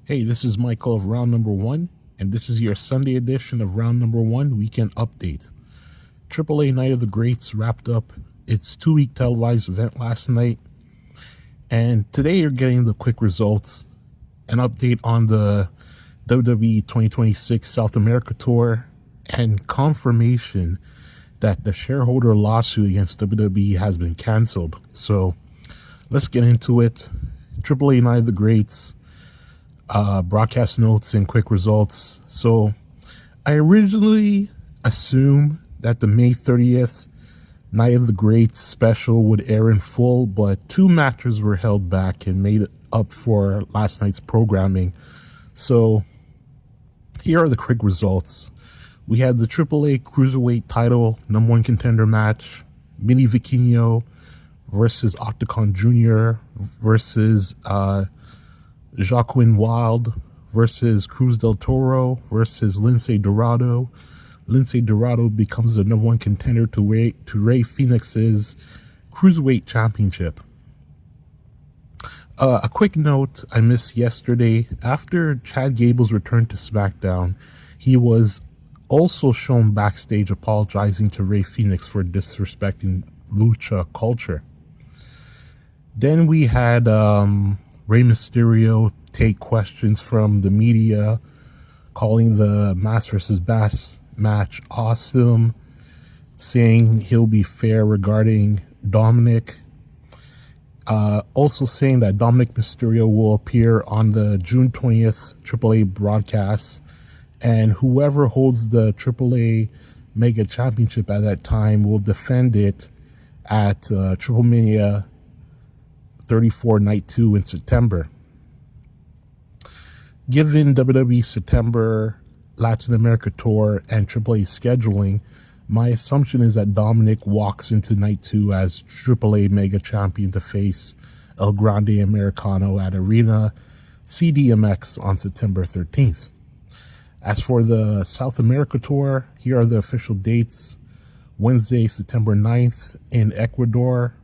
Hey, this is Michael of Round Number One, and this is your Sunday edition of Round Number One Weekend Update. AAA Night of the Greats wrapped up its 2-week televised event last night, and today you're getting the quick results, an update on the WWE 2026 South America Tour, and confirmation that the shareholder lawsuit against WWE has been canceled. So let's get into it. AAA Night of the Greats, broadcast notes and quick results. So I originally assumed that the May 30th Night of the Greats special would air in full, but 2 matches were held back and made up for last night's programming. So here are the quick results. We had the AAA Cruiserweight title number 1 contender match, Mini Vikingo versus Octagon Jr. versus Joaquin Wilde versus Cruz del Toro versus Lince Dorado. Lince Dorado becomes the number 1 contender to Rey Fenix's Cruiserweight Championship. A quick note I missed yesterday. After Chad Gable's return to SmackDown, he was also shown backstage apologizing to Rey Fenix for disrespecting lucha culture. Then we had Rey Mysterio take questions from the media, calling the Mask vs. Bass match awesome, saying he'll be fair regarding Dominic. Also saying that Dominic Mysterio will appear on the June 20th AAA broadcast, and whoever holds the AAA Mega Championship at that time will defend it at Triple Mania 34 Night 2 in September. Given WWE's September Latin America tour and AAA scheduling, my assumption is that Dominic walks into Night 2 as AAA Mega Champion to face El Grande Americano at Arena CDMX on September 13th. As for the South America tour, here are the official dates. Wednesday, September 9th in Ecuador,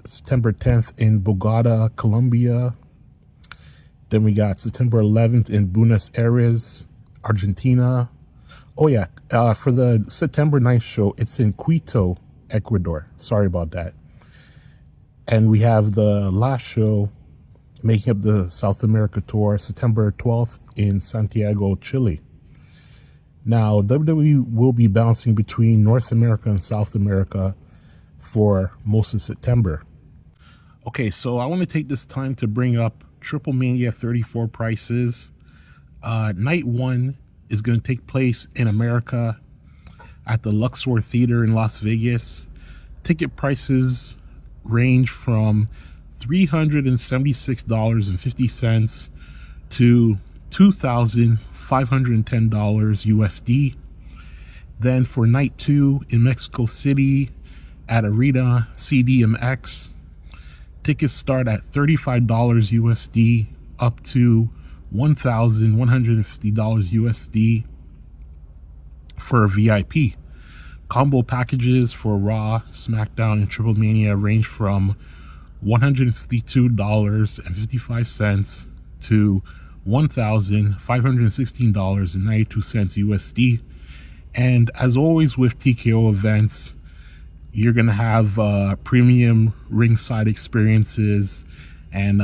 September 10th in Bogota, Colombia. Then we got September 11th in Buenos Aires, Argentina. Oh yeah, for the September 9th show, it's in Quito, Ecuador. Sorry about that. And we have the last show making up the South America tour, September 12th in Santiago, Chile. Now, WWE will be bouncing between North America and South America for most of September. Okay, so I want to take this time to bring up Triple Mania 34 prices. Night 1 is going to take place in America at the Luxor Theater in Las Vegas. Ticket prices range from $376.50 to $2,510 USD. Then for Night 2 in Mexico City at Arena CDMX, tickets start at $35 USD up to $1,150 USD for a VIP. Combo packages for Raw, SmackDown, and Triple Mania range from $152.55 to $1,516.92 USD. And as always with TKO events, you're going to have premium ringside experiences and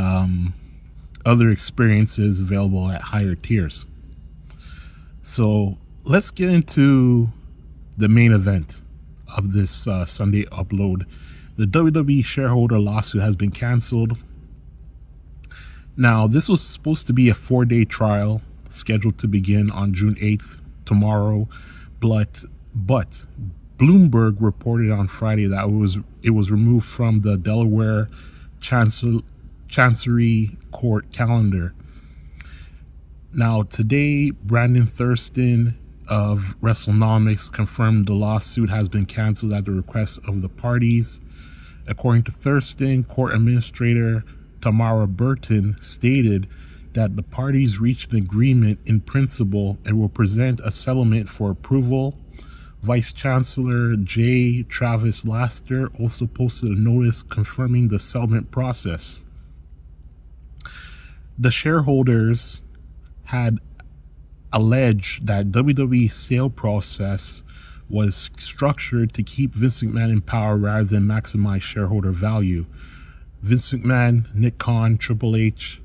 other experiences available at higher tiers. So let's get into the main event of this Sunday upload. The WWE shareholder lawsuit has been canceled. Now, this was supposed to be a 4-day trial scheduled to begin on June 8th, tomorrow, but Bloomberg reported on Friday that it was removed from the Delaware Chancery Court calendar. Now, today, Brandon Thurston of WrestleNomics confirmed the lawsuit has been canceled at the request of the parties. According to Thurston, court administrator Tamara Burton stated that the parties reached an agreement in principle and will present a settlement for approval. Vice Chancellor J. Travis Laster also posted a notice confirming the settlement process. The shareholders had alleged that WWE sale process was structured to keep Vince McMahon in power rather than maximize shareholder value. Vince McMahon, Nick Khan, Triple H,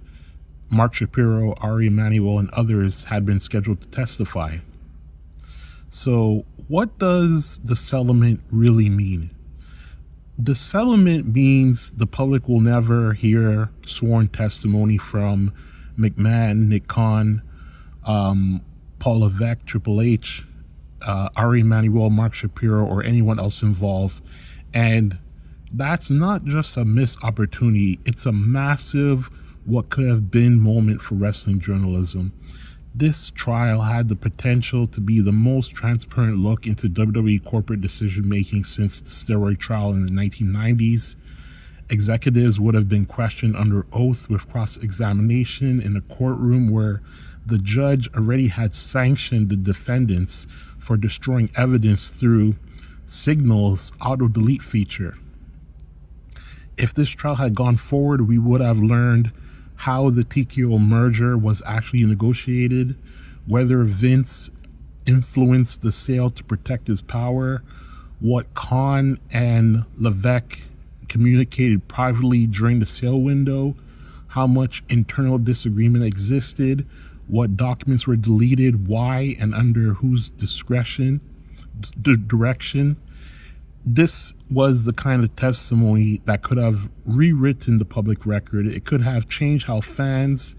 Mark Shapiro, Ari Emanuel, and others had been scheduled to testify. So what does the settlement really mean? The settlement means the public will never hear sworn testimony from McMahon, Nick Khan, Paul Levesque, Triple H, Ari Emanuel, Mark Shapiro, or anyone else involved. And that's not just a missed opportunity. It's a massive, what could have been moment for wrestling journalism. This trial had the potential to be the most transparent look into WWE corporate decision-making since the steroid trial in the 1990s. Executives would have been questioned under oath with cross-examination in a courtroom where the judge already had sanctioned the defendants for destroying evidence through Signal's auto-delete feature. If this trial had gone forward, we would have learned how the TKO merger was actually negotiated, whether Vince influenced the sale to protect his power, what Khan and Levesque communicated privately during the sale window, how much internal disagreement existed, what documents were deleted, why, and under whose direction. This was the kind of testimony that could have rewritten the public record. It could have changed how fans,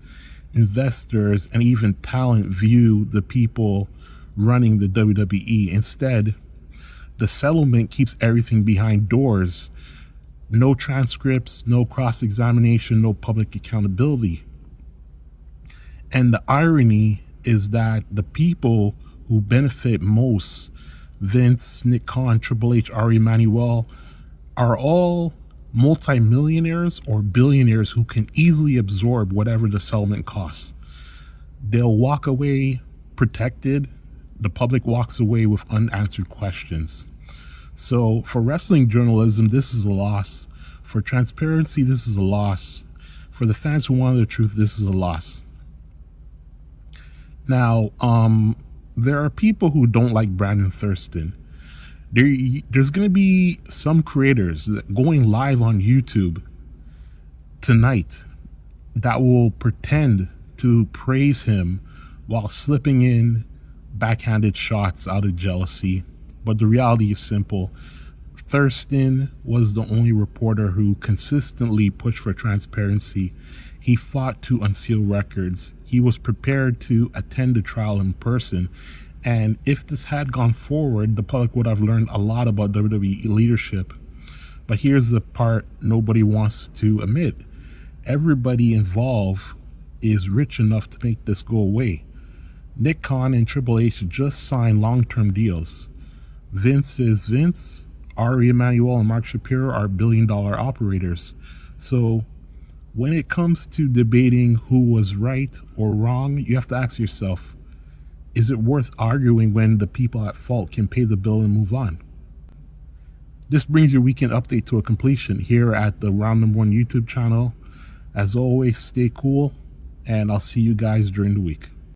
investors, and even talent view the people running the WWE. Instead, the settlement keeps everything behind doors. No transcripts, no cross-examination, no public accountability. And the irony is that the people who benefit most, Vince, Nick Khan, Triple H, Ari Emanuel, are all multimillionaires or billionaires who can easily absorb whatever the settlement costs. They'll walk away protected. The public walks away with unanswered questions. So for wrestling journalism, this is a loss. For transparency, this is a loss. For the fans who want the truth, this is a loss. Now, there are people who don't like Brandon Thurston. There's going to be some creators that going live on YouTube tonight that will pretend to praise him while slipping in backhanded shots out of jealousy. But the reality is simple. Thurston was the only reporter who consistently pushed for transparency. He fought to unseal records. He was prepared to attend the trial in person. And if this had gone forward, the public would have learned a lot about WWE leadership. But here's the part nobody wants to admit. Everybody involved is rich enough to make this go away. Nick Khan and Triple H just signed long-term deals. Vince is Vince. Ari Emanuel and Mark Shapiro are billion-dollar operators. So when it comes to debating who was right or wrong, you have to ask yourself, is it worth arguing when the people at fault can pay the bill and move on? This brings your weekend update to a completion here at the Round Number 1 YouTube channel. As always, stay cool, and I'll see you guys during the week.